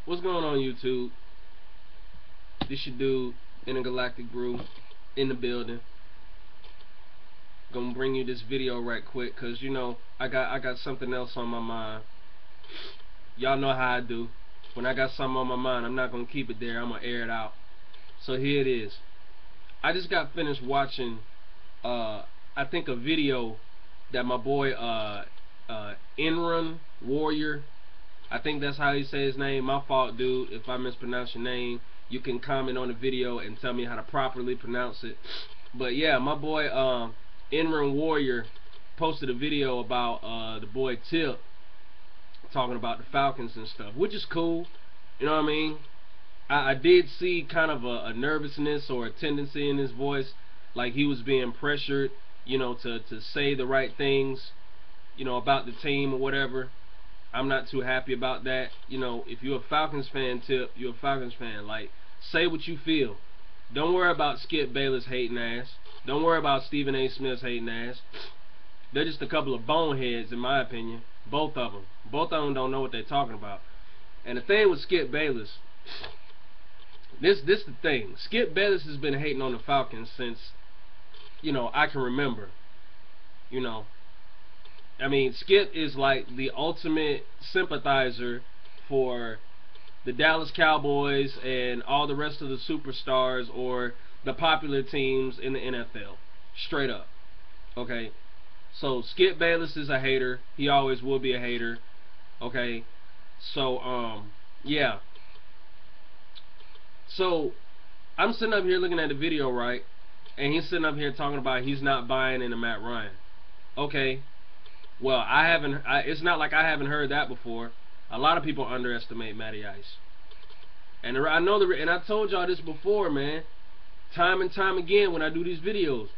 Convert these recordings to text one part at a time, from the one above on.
What's going on, YouTube? This your dude, Intergalactic Brew, in the building. Gonna bring you this video right quick, cause you know I got something else on my mind. Y'all know how I do. When I got something on my mind, I'm not gonna keep it there. I'm gonna air it out. So here it is. I just got finished watching I think a video that my boy enronwarrior, I think that's how he says his name. My fault, dude, if I mispronounce your name. You can comment on the video and tell me how to properly pronounce it. But yeah, my boy enronwarrior posted a video about the boy Tip talking about the Falcons and stuff, which is cool. You know what I mean? I did see kind of a nervousness or a tendency in his voice, like he was being pressured, you know, to say the right things, you know, about the team or whatever. I'm not too happy about that. You know, if you're a Falcons fan, Tip, you're a Falcons fan. Like, say what you feel. Don't worry about Skip Bayless hating ass. Don't worry about Stephen A. Smith's hating ass. They're just a couple of boneheads, in my opinion. Both of them. Both of them don't know what they're talking about. And the thing with Skip Bayless, this the thing. Skip Bayless has been hating on the Falcons since, you know, I can remember. You know, I mean, Skip is like the ultimate sympathizer for the Dallas Cowboys and all the rest of the superstars or the popular teams in the NFL. Straight up. Okay? So, Skip Bayless is a hater. He always will be a hater. Okay? So, yeah. So, I'm sitting up here looking at the video, right? And he's sitting up here talking about he's not buying into Matt Ryan. Okay. Well, it's not like I haven't heard that before. A lot of people underestimate Matty Ice. And I know and I told y'all this before, man. Time and time again when I do these videos.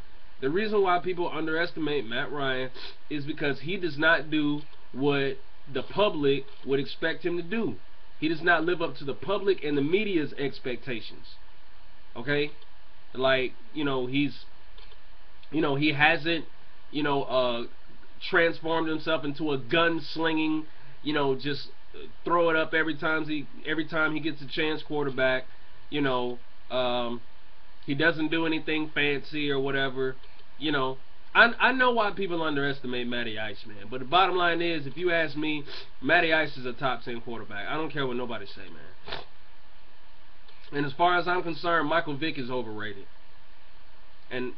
The reason why people underestimate Matt Ryan is because he does not do what the public would expect him to do. He does not live up to the public and the media's expectations. Okay? Like, you know, he hasn't, you know, transformed himself into a gun-slinging, you know, just throw it up every time he gets a chance quarterback. You know, he doesn't do anything fancy or whatever. You know, I know why people underestimate Matty Ice, man. But the bottom line is, if you ask me, Matty Ice is a top 10 quarterback. I don't care what nobody say, man. And as far as I'm concerned, Michael Vick is overrated. And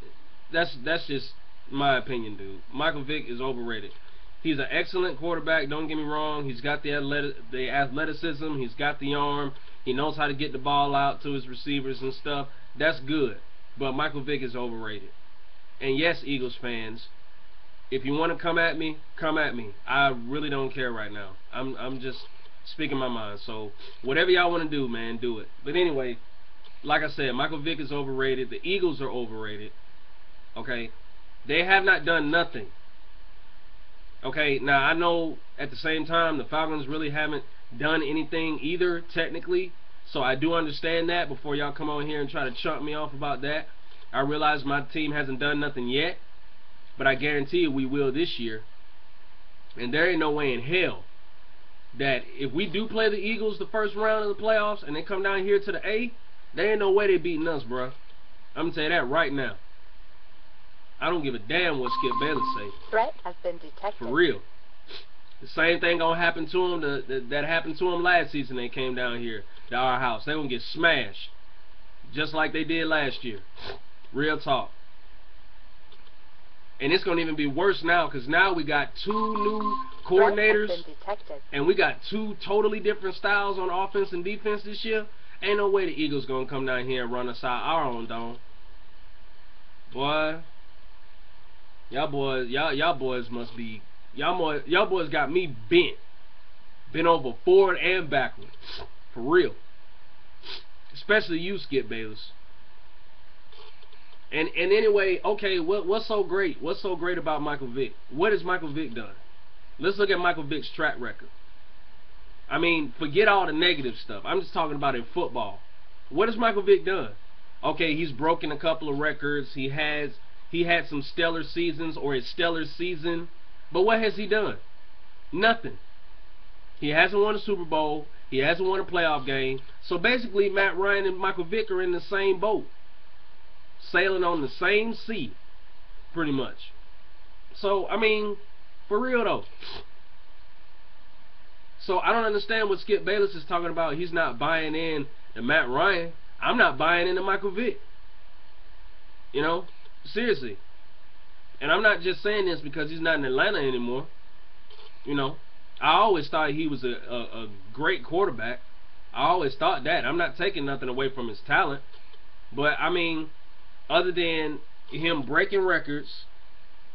that's just my opinion, dude. Michael Vick is overrated. He's an excellent quarterback, don't get me wrong. He's got the athleticism, he's got the arm, he knows how to get the ball out to his receivers and stuff. That's good. But Michael Vick is overrated. And yes, Eagles fans, if you want to come at me, come at me. I really don't care right now. I'm just speaking my mind. So whatever y'all want to do, man, do it. But anyway, like I said, Michael Vick is overrated. The Eagles are overrated. Okay? They have not done nothing. Okay, now I know at the same time the Falcons really haven't done anything either, technically. So I do understand that before y'all come on here and try to chump me off about that. I realize my team hasn't done nothing yet, but I guarantee you we will this year. And there ain't no way in hell that if we do play the Eagles the first round of the playoffs and they come down here to the A, there ain't no way they beating us, bruh. I'm gonna tell you that right now. I don't give a damn what Skip Bayless say. Threat has been detected. For real. The same thing gonna happen to him that happened to him last season. They came down here to our house. They gonna get smashed, just like they did last year. Real talk. And it's gonna even be worse now, because now we got two new coordinators, and we got two totally different styles on offense and defense this year. Ain't no way the Eagles gonna come down here and run us out our own dome. Boy. Y'all boys must be, y'all boys got me bent over forward and backwards, for real. Especially you, Skip Bayless. And anyway, okay, what's so great? What's so great about Michael Vick? What has Michael Vick done? Let's look at Michael Vick's track record. I mean, forget all the negative stuff. I'm just talking about in football. What has Michael Vick done? Okay, he's broken a couple of records. He had some stellar seasons, or a stellar season. But what has he done? Nothing. He hasn't won a Super Bowl. He hasn't won a playoff game. So basically, Matt Ryan and Michael Vick are in the same boat, sailing on the same sea, pretty much. So, I mean, for real though. So I don't understand what Skip Bayless is talking about. He's not buying in to Matt Ryan. I'm not buying into Michael Vick. You know, seriously. And I'm not just saying this because he's not in Atlanta anymore. You know, I always thought he was a great quarterback. I always thought that. I'm not taking nothing away from his talent. But, I mean, other than him breaking records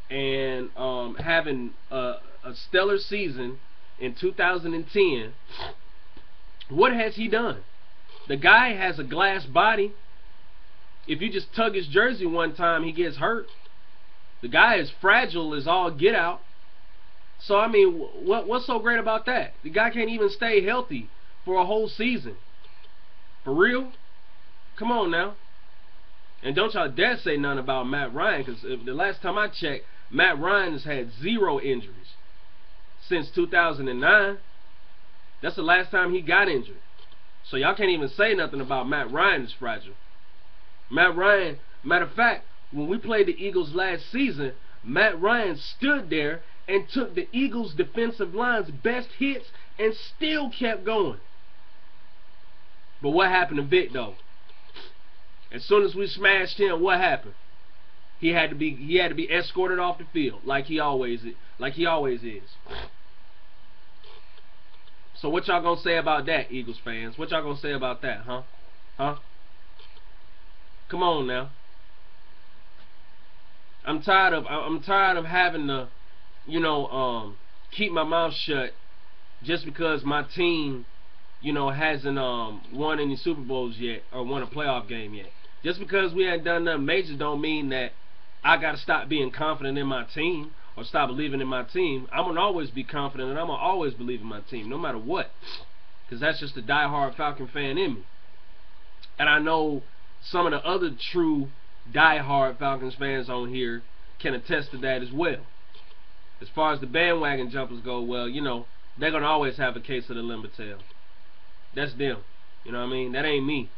and having a stellar season in 2010, what has he done? The guy has a glass body. If you just tug his jersey one time, he gets hurt. The guy is fragile as all get out. So, I mean, what's so great about that? The guy can't even stay healthy for a whole season. For real? Come on now. And don't y'all dare say nothing about Matt Ryan, because the last time I checked, Matt Ryan has had 0 injuries since 2009. That's the last time he got injured. So y'all can't even say nothing about Matt Ryan is fragile. Matt Ryan, matter of fact, when we played the Eagles last season, Matt Ryan stood there and took the Eagles defensive line's best hits and still kept going. But what happened to Vic though? As soon as we smashed him, what happened? He had to be escorted off the field like he always is. So what y'all gonna say about that, Eagles fans? What y'all gonna say about that, huh? Huh? Come on now. I'm tired of having to, you know, keep my mouth shut just because my team, you know, hasn't won any Super Bowls yet or won a playoff game yet. Just because we hadn't done nothing major don't mean that I gotta stop being confident in my team or stop believing in my team. I'm gonna always be confident and I'm gonna always believe in my team, no matter what, because that's just a diehard Falcon fan in me. And I know some of the other true diehard Falcons fans on here can attest to that as well. As far as the bandwagon jumpers go, well, you know, they're gonna always have a case of the limber tail. That's them. You know what I mean? That ain't me.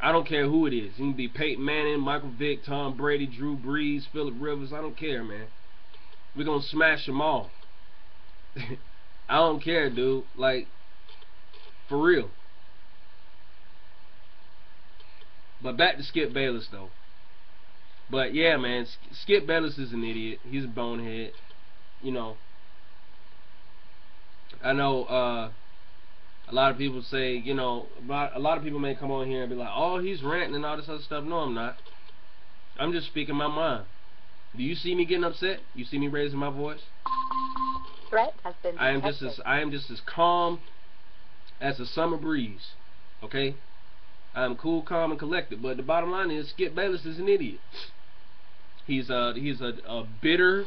I don't care who it is. It can be Peyton Manning, Michael Vick, Tom Brady, Drew Brees, Phillip Rivers. I don't care, man. We're gonna smash them all. I don't care, dude. Like, for real. But back to Skip Bayless, though. But yeah, man, Skip Bayless is an idiot. He's a bonehead. You know. I know a lot of people say, you know, a lot of people may come on here and be like, oh, he's ranting and all this other stuff. No, I'm not. I'm just speaking my mind. Do you see me getting upset? You see me raising my voice? Threat has been detected. I am just as calm as a summer breeze. Okay? I'm cool, calm, and collected. But the bottom line is, Skip Bayless is an idiot. He's a bitter,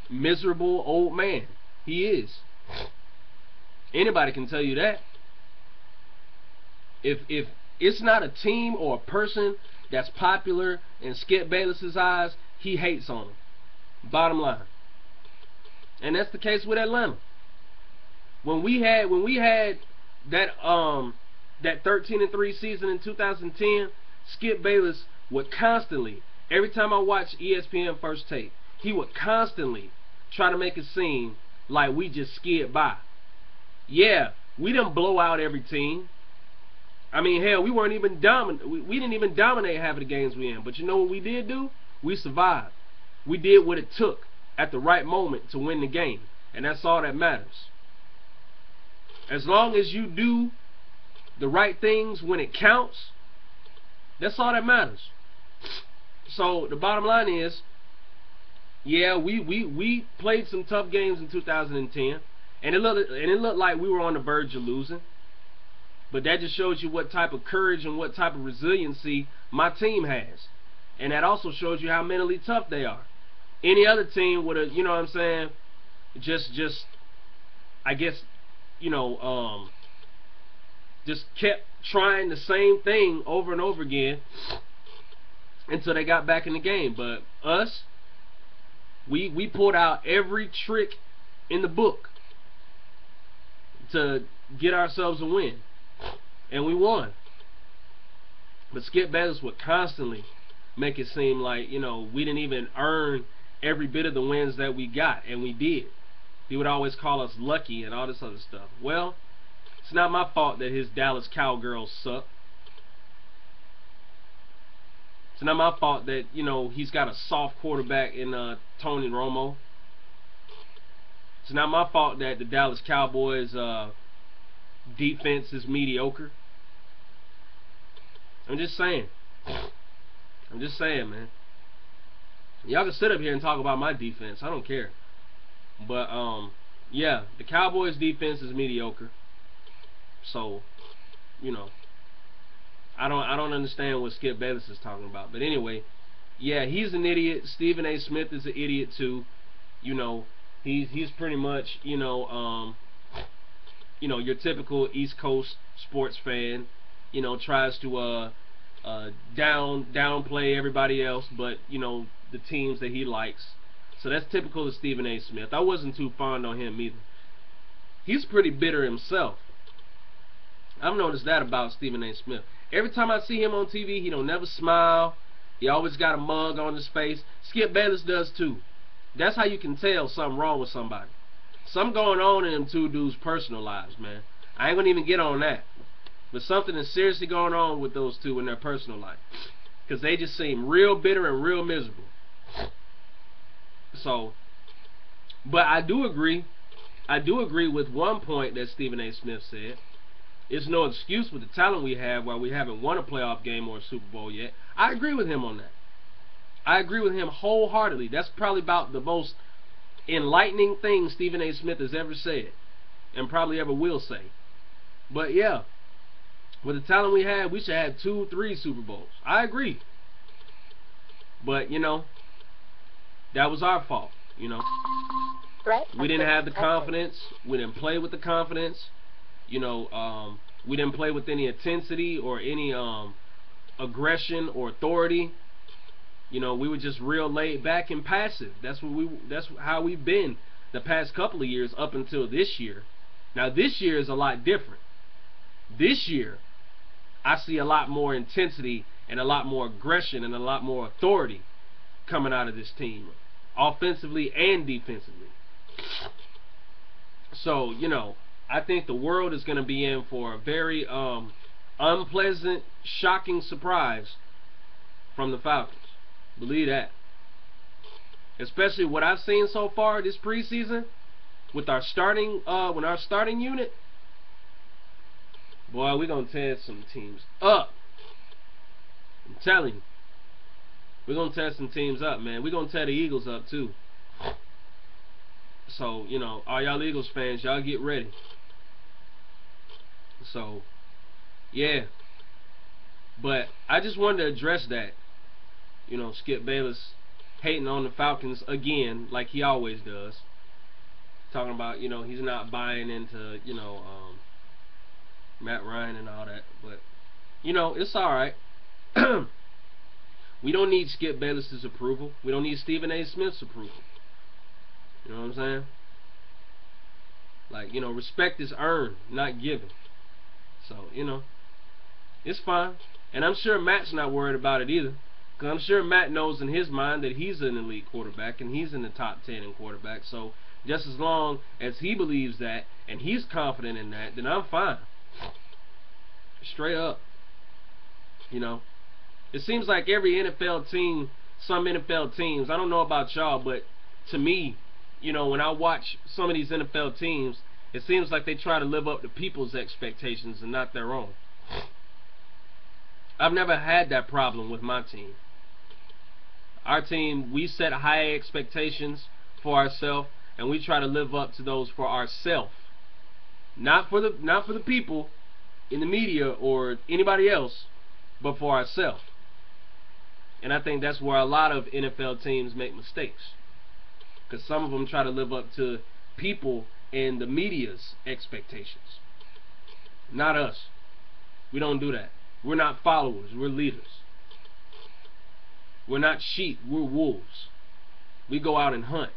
miserable old man. He is. Anybody can tell you that. If it's not a team or a person that's popular in Skip Bayless's eyes, he hates on them. Bottom line. And that's the case with Atlanta. When we had that 13-3 season in 2010, Skip Bayless would constantly, every time I watch ESPN First Take, he would constantly try to make it seem like we just skid by. Yeah, we didn't blow out every team. I mean, hell, we weren't even dominant. We didn't even dominate half of the games we in. But you know what we did do? We survived. We did what it took at the right moment to win the game, and that's all that matters. As long as you do the right things when it counts, that's all that matters. So the bottom line is, yeah, we played some tough games in 2010. And it looked like we were on the verge of losing. But that just shows you what type of courage and what type of resiliency my team has. And that also shows you how mentally tough they are. Any other team would have, you know what I'm saying, just I guess, you know, just kept trying the same thing over and over again until they got back in the game. But us, we pulled out every trick in the book to get ourselves a win, and we won. But Skip Bayless would constantly make it seem like, you know, we didn't even earn every bit of the wins that we got, and we did. He would always call us lucky and all this other stuff. Well, it's not my fault that his Dallas Cowgirls suck. It's not my fault that, you know, he's got a soft quarterback in Tony Romo. It's not my fault that the Dallas Cowboys defense is mediocre. I'm just saying. I'm just saying, man. Y'all can sit up here and talk about my defense. I don't care. But yeah, the Cowboys defense is mediocre. So, you know, I don't understand what Skip Bayless is talking about. But anyway, yeah, he's an idiot. Stephen A. Smith is an idiot too. You know, he's pretty much, you know, your typical East Coast sports fan. You know, tries to downplay everybody else, but you know, the teams that he likes. So that's typical of Stephen A. Smith. I wasn't too fond on him either. He's pretty bitter himself. I've noticed that about Stephen A. Smith. Every time I see him on TV, he don't never smile. He always got a mug on his face. Skip Bayless does too. That's how you can tell something wrong with somebody. Something going on in them two dudes' personal lives, man. I ain't gonna even get on that. But something is seriously going on with those two in their personal life. Because they just seem real bitter and real miserable. So, but I do agree with one point that Stephen A. Smith said. It's no excuse with the talent we have while we haven't won a playoff game or a Super Bowl yet. I agree with him on that. I agree with him wholeheartedly. That's probably about the most enlightening thing Stephen A. Smith has ever said, and probably ever will say. But yeah, with the talent we have, we should have 2, 3 Super Bowls. I agree. But you know, that was our fault. You know, we didn't have the confidence. We didn't play with the confidence. You know, we didn't play with any intensity or any aggression or authority. You know, we were just real laid back and passive. That's how we've been the past couple of years up until this year. Now this year is a lot different. This year, I see a lot more intensity and a lot more aggression and a lot more authority coming out of this team, offensively and defensively. So, you know, I think the world is going to be in for a very unpleasant, shocking surprise from the Falcons. Believe that. Especially what I've seen so far this preseason with our starting unit. Boy, we're going to tear some teams up. I'm telling you. We're going to tear some teams up, man. We're going to tear the Eagles up too. So, you know, all y'all Eagles fans, y'all get ready. So, yeah. But I just wanted to address that. You know, Skip Bayless hating on the Falcons again, like he always does. Talking about, you know, he's not buying into, you know, Matt Ryan and all that. But, you know, it's alright. We don't need Skip Bayless's approval. We don't need Stephen A. Smith's approval. You know what I'm saying? Like, you know, respect is earned, not given. So, you know, it's fine. And I'm sure Matt's not worried about it either. Because I'm sure Matt knows in his mind that he's an elite quarterback and he's in the top 10 in quarterback. So, just as long as he believes that and he's confident in that, then I'm fine. Straight up. You know, it seems like every NFL team, some NFL teams, I don't know about y'all, but to me, you know, when I watch some of these NFL teams, it seems like they try to live up to people's expectations and not their own. I've never had that problem with my team. Our team, we set high expectations for ourselves, and we try to live up to those for ourselves. Not for the people in the media or anybody else, but for ourselves. And I think that's where a lot of NFL teams make mistakes. Because some of them try to live up to people and the media's expectations. Not us. We don't do that. We're not followers. We're leaders. We're not sheep. We're wolves. We go out and hunt.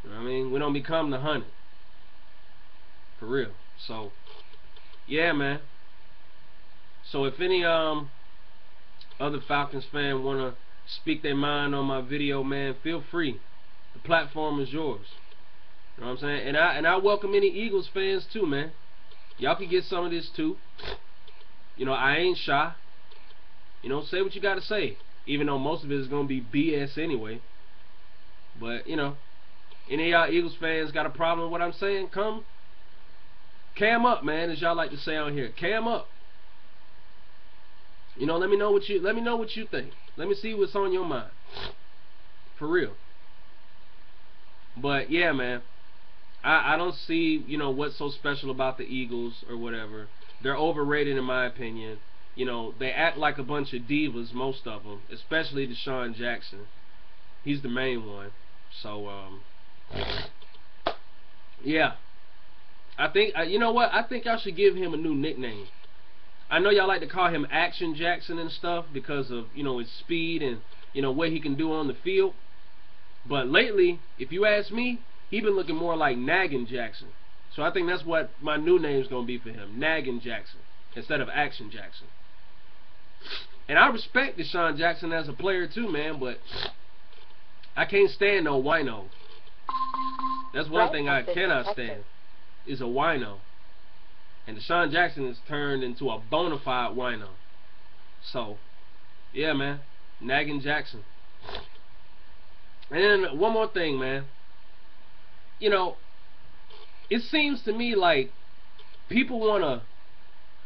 You know what I mean? We don't become the hunted. For real. So, yeah, man. So if any other Falcons fan wanna speak their mind on my video, man, feel free. The platform is yours. You know what I'm saying? And I welcome any Eagles fans too, man. Y'all can get some of this too. You know, I ain't shy. You know, say what you gotta say. Even though most of it is gonna be BS anyway. But, you know, any of y'all Eagles fans got a problem with what I'm saying, come cam up, man, as y'all like to say on here. Cam up. You know, let me know what you think. Let me see what's on your mind. For real. But yeah, man, I don't see, you know, what's so special about the Eagles or whatever. They're overrated in my opinion. You know, they act like a bunch of divas, most of them, especially Deshaun Jackson. He's the main one. So yeah, I think you know what? I think y'all should give him a new nickname. I know y'all like to call him Action Jackson and stuff because of, you know, his speed and, you know, what he can do on the field. But lately, if you ask me, he been looking more like Nagging Jackson. So I think that's what my new name's gonna be for him, Nagging Jackson, instead of Action Jackson. And I respect Deshaun Jackson as a player too, man, but I can't stand no wino. That's one thing I cannot stand, is a wino. And Deshaun Jackson has turned into a bona fide wino. So, yeah, man. Nagging Jackson. And then one more thing, man. You know, it seems to me like people want to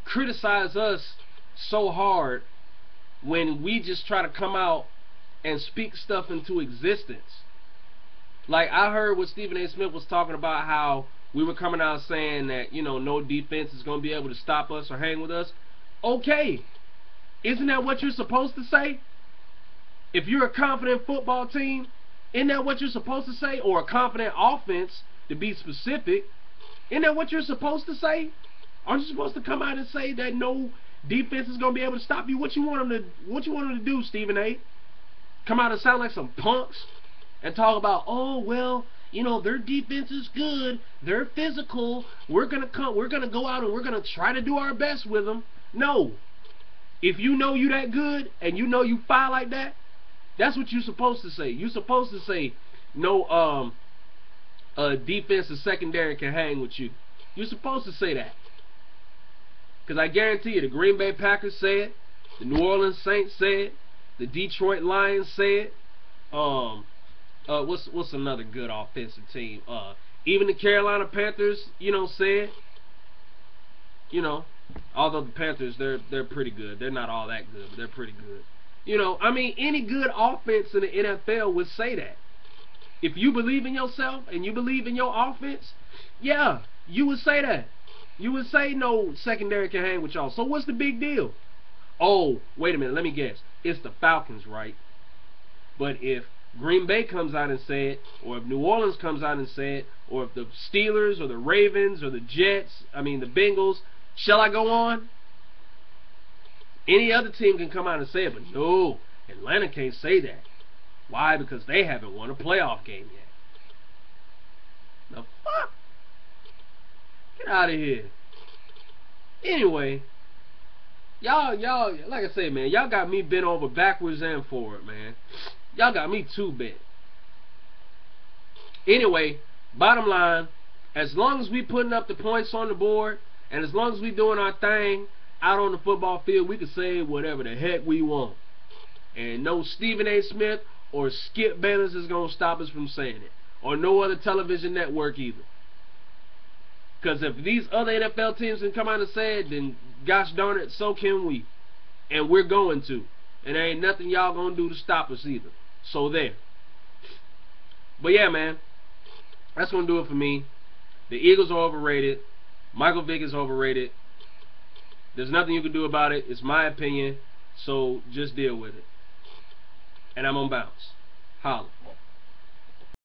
criticize us so hard when we just try to come out and speak stuff into existence. Like, I heard what Stephen A. Smith was talking about, how we were coming out saying that, you know, no defense is going to be able to stop us or hang with us. Okay. Isn't that what you're supposed to say? If you're a confident football team, isn't that what you're supposed to say? Or a confident offense, to be specific. Isn't that what you're supposed to say? Aren't you supposed to come out and say that no defense is going to be able to stop you? What you want them to do, Stephen A? Come out and sound like some punks and talk about, oh, well, you know, their defense is good, they're physical, we're gonna go out and we're gonna try to do our best with them. No. If you know you that good and you know you fire like that, that's what you're supposed to say. You're supposed to say no defense or secondary can hang with you. You're supposed to say that. Because I guarantee you, the Green Bay Packers say it, the New Orleans Saints say it, the Detroit Lions say it, what's another good offensive team? Even the Carolina Panthers, you know, say it. You know, although the Panthers, they're pretty good. They're not all that good, but they're pretty good. You know, I mean, any good offense in the NFL would say that. If you believe in yourself and you believe in your offense, yeah, you would say that. You would say no secondary can hang with y'all. So what's the big deal? Oh, wait a minute, let me guess. It's the Falcons, right? But if Green Bay comes out and say it, or if New Orleans comes out and say it, or if the Steelers or the Ravens or the Jets, I mean the Bengals, shall I go on? Any other team can come out and say it, but no, Atlanta can't say that. Why? Because they haven't won a playoff game yet. The fuck? Get out of here. Anyway, y'all, like I say, man, y'all got me bent over backwards and forward, man. Y'all got me too bent. Anyway, bottom line, as long as we putting up the points on the board, and as long as we doing our thing out on the football field, we can say whatever the heck we want. And no Stephen A. Smith or Skip Bayless is going to stop us from saying it. Or no other television network either. Because if these other NFL teams can come out and say it, then gosh darn it, so can we. And we're going to. And there ain't nothing y'all going to do to stop us either. So there. But yeah, man. That's going to do it for me. The Eagles are overrated. Michael Vick is overrated. There's nothing you can do about it. It's my opinion. So just deal with it. And I'm on bounce. Holla.